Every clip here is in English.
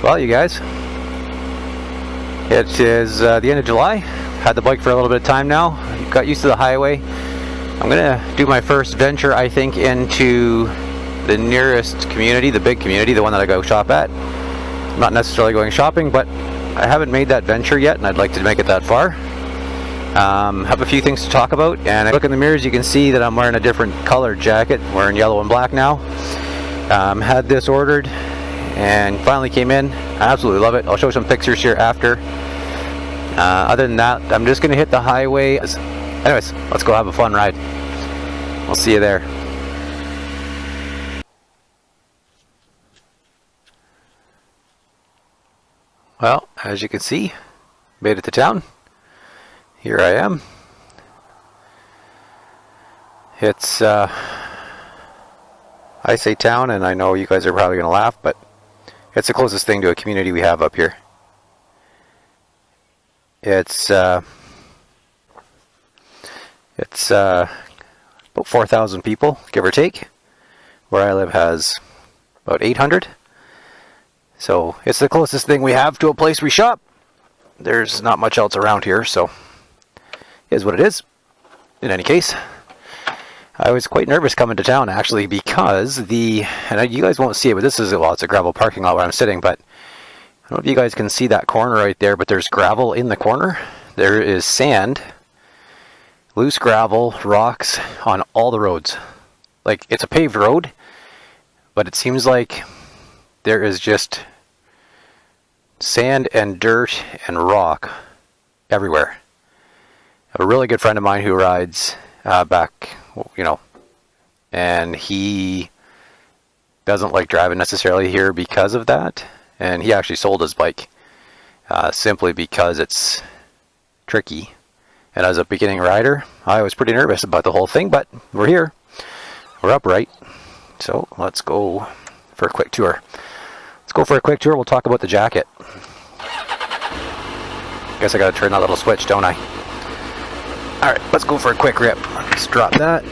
Well, you guys, it is the end of July. Had the bike for a little bit of time now. Got used to the highway. I'm gonna do my first venture, I think, into the nearest community, the big community, the one that I go shop at. I'm not necessarily going shopping, but I haven't made that venture yet, and I'd like to make it that far. Have a few things to talk about, and I look in the mirrors, you can see that I'm wearing a different colored jacket. I'm wearing yellow and black now. Had this ordered and finally came in. I absolutely love it. I'll show some pictures here after. Other than that, I'm just going to hit the highway. Anyways, let's go have a fun ride. I'll see you there. Well, as you can see, made it to town. Here I am. It's, I say town, and I know you guys are probably going to laugh, but it's the closest thing to a community we have up here. It's about 4,000 people, give or take. Where I live has about 800. So it's the closest thing we have to a place we shop. There's not much else around here, so it is what it is. In any case, I was quite nervous coming to town, actually, because and you guys won't see it, but this is, well, it's a gravel parking lot where I'm sitting, but I don't know if you guys can see that corner right there, but there's gravel in the corner. There is sand, loose gravel, rocks on all the roads. Like, it's a paved road, but it seems like there is just sand and dirt and rock everywhere. A really good friend of mine who rides back, and he doesn't like driving necessarily here because of that, and he actually sold his bike simply because it's tricky. And as a beginning rider, I was pretty nervous about the whole thing, but we're here, we're upright, so let's go for a quick tour. We'll talk about the jacket. Guess I gotta turn that little switch, don't I? Alright, let's go for a quick rip. Let's drop that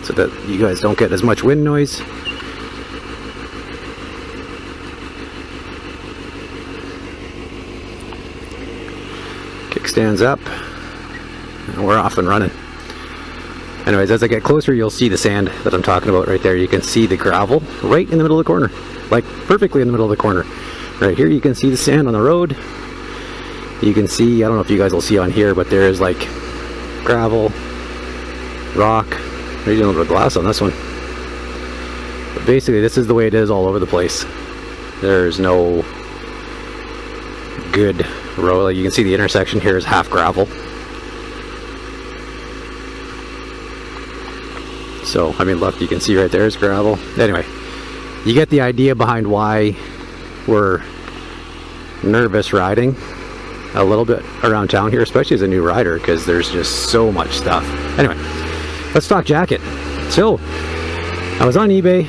so that you guys don't get as much wind noise. Kickstand's up, and we're off and running. Anyways, as I get closer, you'll see the sand that I'm talking about right there. You can see the gravel right in the middle of the corner, like perfectly in the middle of the corner. Right here, you can see the sand on the road. You can see, I don't know if you guys will see on here, but there is like gravel, rock, maybe a little bit of glass on this one. But basically, this is the way it is all over the place. There's no good road. Like, you can see the intersection here is half gravel. So, I mean, left you can see right there is gravel. Anyway, you get the idea behind why we're nervous riding a little bit around town here, especially as a new rider, because there's just so much stuff. Anyway, let's talk jacket. So, I was on eBay,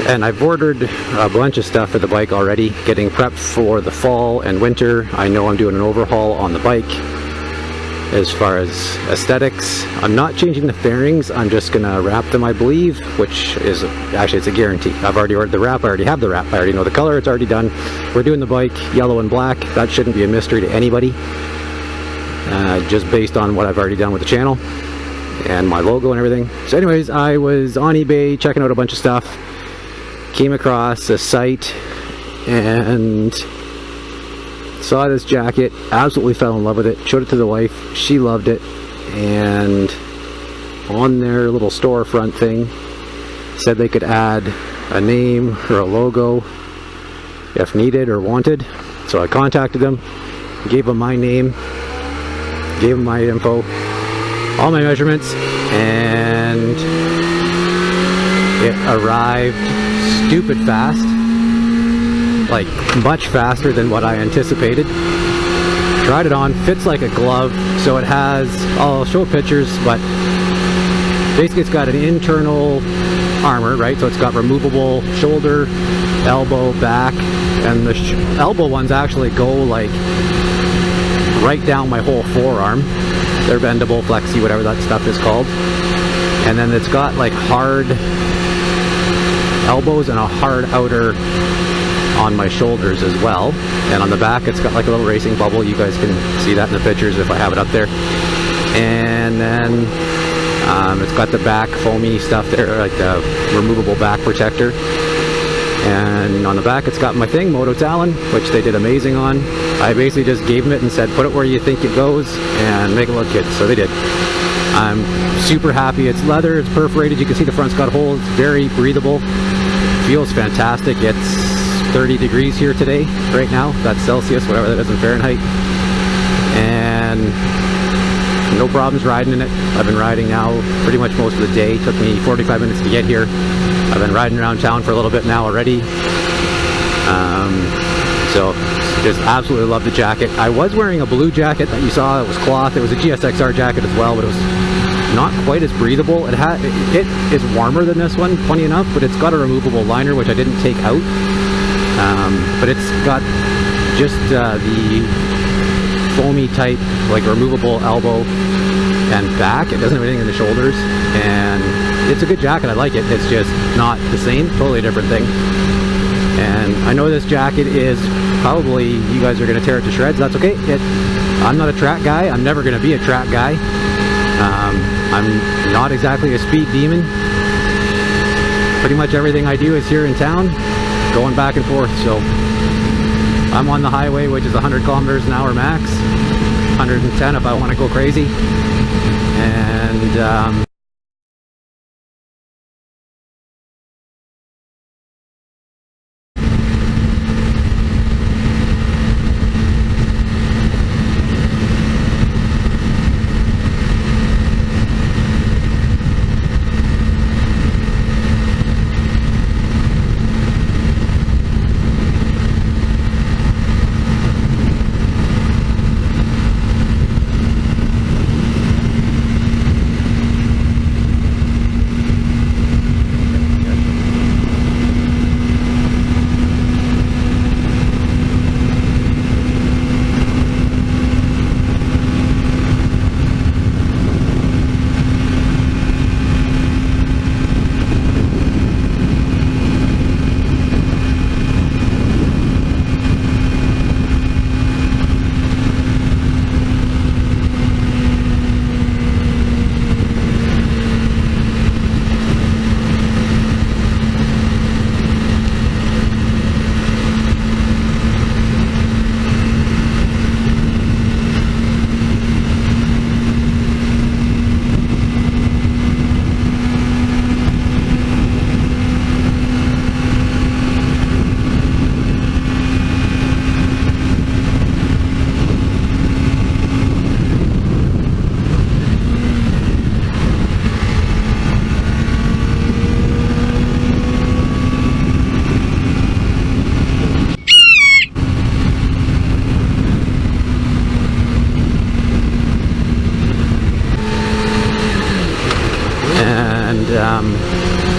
and I've ordered a bunch of stuff for the bike already, getting prepped for the fall and winter. I know I'm doing an overhaul on the bike. As far as aesthetics, I'm not changing the fairings, I'm just gonna wrap them, I believe, which is, actually, it's a guarantee. I've already ordered the wrap, I already have the wrap, I already know the color, it's already done. We're doing the bike yellow and black. That shouldn't be a mystery to anybody, just based on what I've already done with the channel and my logo and everything. So anyways, I was on eBay checking out a bunch of stuff, came across a site and saw this jacket, absolutely fell in love with it, showed it to the wife, she loved it, and on their little storefront thing said they could add a name or a logo if needed or wanted. So I contacted them, gave them my name, gave them my info, all my measurements, and it arrived stupid fast. Like, much faster than what I anticipated. Tried it on, fits like a glove. So it has, I'll show pictures, but basically it's got an internal armor, right? So it's got removable shoulder, elbow, back, and the elbow ones actually go like right down my whole forearm. They're bendable, flexi, whatever that stuff is called. And then it's got like hard elbows and a hard outer on my shoulders as well, and on the back it's got like a little racing bubble. You guys can see that in the pictures if I have it up there. And then it's got the back foamy stuff there, like the removable back protector. And on the back it's got my thing, Moto Talon, which they did amazing on. I basically just gave them it and said, put it where you think it goes and make it look good. So they did. I'm super happy. It's leather, it's perforated. You can see the front's got holes. It's very breathable. It feels fantastic. It's 30 degrees here today, right now. That's Celsius, whatever that is in Fahrenheit. And no problems riding in it. I've been riding now pretty much most of the day. It took me 45 minutes to get here. I've been riding around town for a little bit now already. So just absolutely love the jacket. I was wearing a blue jacket that you saw. It was cloth. It was a GSXR jacket as well, but it was not quite as breathable. It is warmer than this one, funny enough, but it's got a removable liner, which I didn't take out. But it's got just the foamy type, like removable elbow and back. It doesn't have anything in the shoulders, and it's a good jacket. I like it. It's just not the same, totally different thing. And I know this jacket is probably, you guys are going to tear it to shreds. That's okay. I'm not a track guy. I'm never going to be a track guy. I'm not exactly a speed demon. Pretty much everything I do is here in town, going back and forth. So I'm on the highway, which is 100 kilometers an hour max, 110 if I want to go crazy. And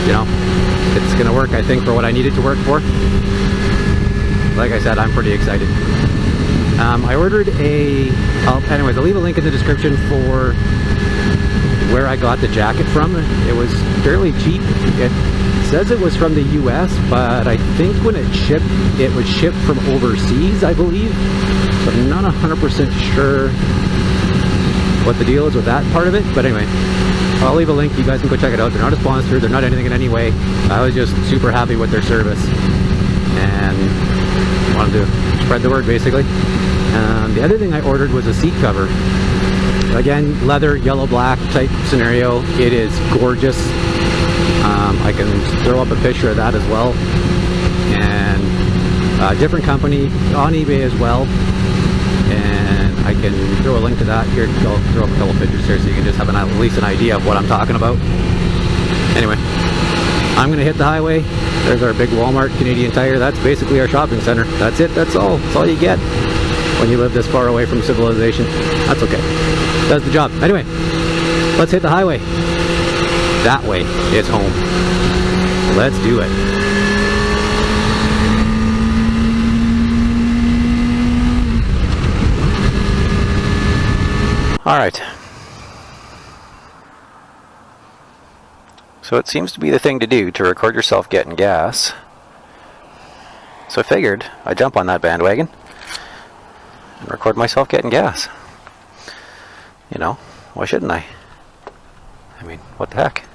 you know, it's gonna work, I think, for what I need it to work for. Like I said, I'm pretty excited. I ordered anyways, I'll leave a link in the description for where I got the jacket from. It was fairly cheap. It says it was from the US, but I think when it shipped, it was shipped from overseas, I believe. So I'm not 100% sure what the deal is with that part of it, but anyway, I'll leave a link. You guys can go check it out. They're not a sponsor. They're not anything in any way. I was just super happy with their service and wanted to spread the word, basically. The other thing I ordered was a seat cover. Again, leather, yellow, black type scenario. It is gorgeous. I can throw up a picture of that as well. And different company on eBay as well. And I can throw a link to that here. I'll throw up a couple pictures here so you can just have at least an idea of what I'm talking about. Anyway, I'm going to hit the highway. There's our big Walmart Canadian Tire. That's basically our shopping center. That's it. That's all. That's all you get when you live this far away from civilization. That's okay. Does the job. Anyway, let's hit the highway. That way is home. Let's do it. All right. So it seems to be the thing to do to record yourself getting gas. So I figured I'd jump on that bandwagon and record myself getting gas. You know, why shouldn't I? I mean, what the heck?